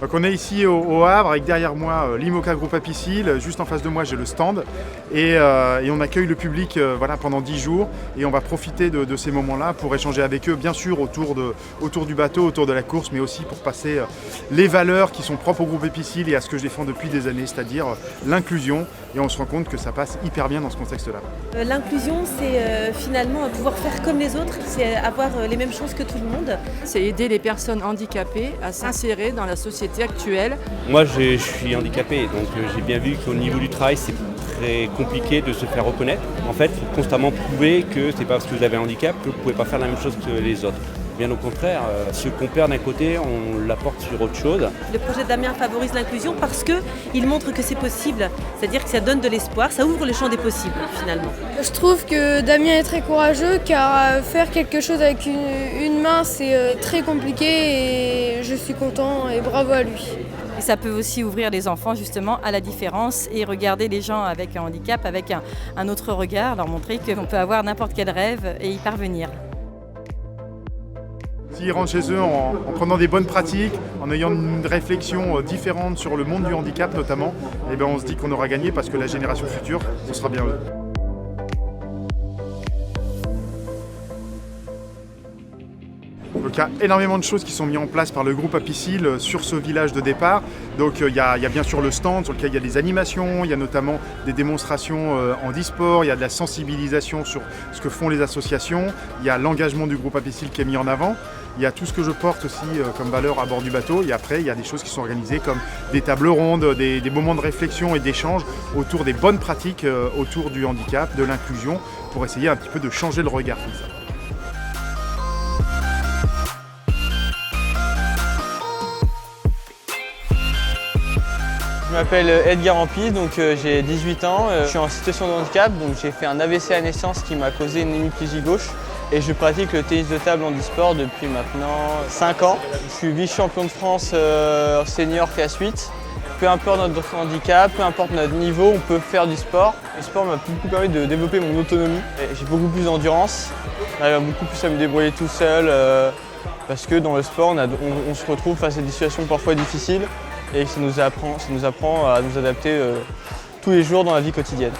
Donc on est ici au Havre avec derrière moi l'IMOCA Groupe Apicil, juste en face de moi j'ai le stand et on accueille le public voilà, pendant 10 jours et on va profiter de ces moments-là pour échanger avec eux, bien sûr autour du bateau, autour de la course, mais aussi pour passer les valeurs qui sont propres au groupe Apicil et à ce que je défends depuis des années, c'est-à-dire l'inclusion, et on se rend compte que ça passe hyper bien dans ce contexte-là. L'inclusion, c'est finalement pouvoir faire comme les autres, c'est avoir les mêmes chances que tout le monde. C'est aider les personnes handicapées à s'insérer dans la société actuelle. Moi, je suis handicapé, donc j'ai bien vu qu'au niveau du travail, c'est très compliqué de se faire reconnaître. En fait, il faut constamment prouver que c'est pas parce que vous avez un handicap que vous ne pouvez pas faire la même chose que les autres. Bien au contraire, ce qu'on perd d'un côté, on l'apporte sur autre chose. Le projet Damien favorise l'inclusion parce qu'il montre que c'est possible, c'est-à-dire que ça donne de l'espoir, ça ouvre le champ des possibles finalement. Je trouve que Damien est très courageux car faire quelque chose avec une main c'est très compliqué et je suis content et bravo à lui. Et ça peut aussi ouvrir les enfants justement à la différence et regarder les gens avec un handicap avec un autre regard, leur montrer qu'on peut avoir n'importe quel rêve et y parvenir. S'ils rentrent chez eux en prenant des bonnes pratiques, en ayant une réflexion différente sur le monde du handicap notamment, eh ben on se dit qu'on aura gagné parce que la génération future, ce sera bien eux. Donc il y a énormément de choses qui sont mises en place par le groupe Apicil sur ce village de départ. Donc il y a bien sûr le stand sur lequel il y a des animations, il y a notamment des démonstrations en e-sport, il y a de la sensibilisation sur ce que font les associations, il y a l'engagement du groupe Apicil qui est mis en avant. Il y a tout ce que je porte aussi comme valeur à bord du bateau et après il y a des choses qui sont organisées comme des tables rondes, des moments de réflexion et d'échange autour des bonnes pratiques autour du handicap, de l'inclusion pour essayer un petit peu de changer le regard comme ça. Je m'appelle Edgar Ampis, donc j'ai 18 ans, je suis en situation de handicap, donc j'ai fait un AVC à naissance qui m'a causé une hémiplégie gauche et je pratique le tennis de table en e-sport depuis maintenant 5 ans. Je suis vice-champion de France senior classe 8. Peu importe notre handicap, peu importe notre niveau, on peut faire du sport. Le sport m'a beaucoup permis de développer mon autonomie. J'ai beaucoup plus d'endurance, j'arrive beaucoup plus à me débrouiller tout seul parce que dans le sport, on se retrouve face à des situations parfois difficiles et ça nous apprend à nous adapter tous les jours dans la vie quotidienne.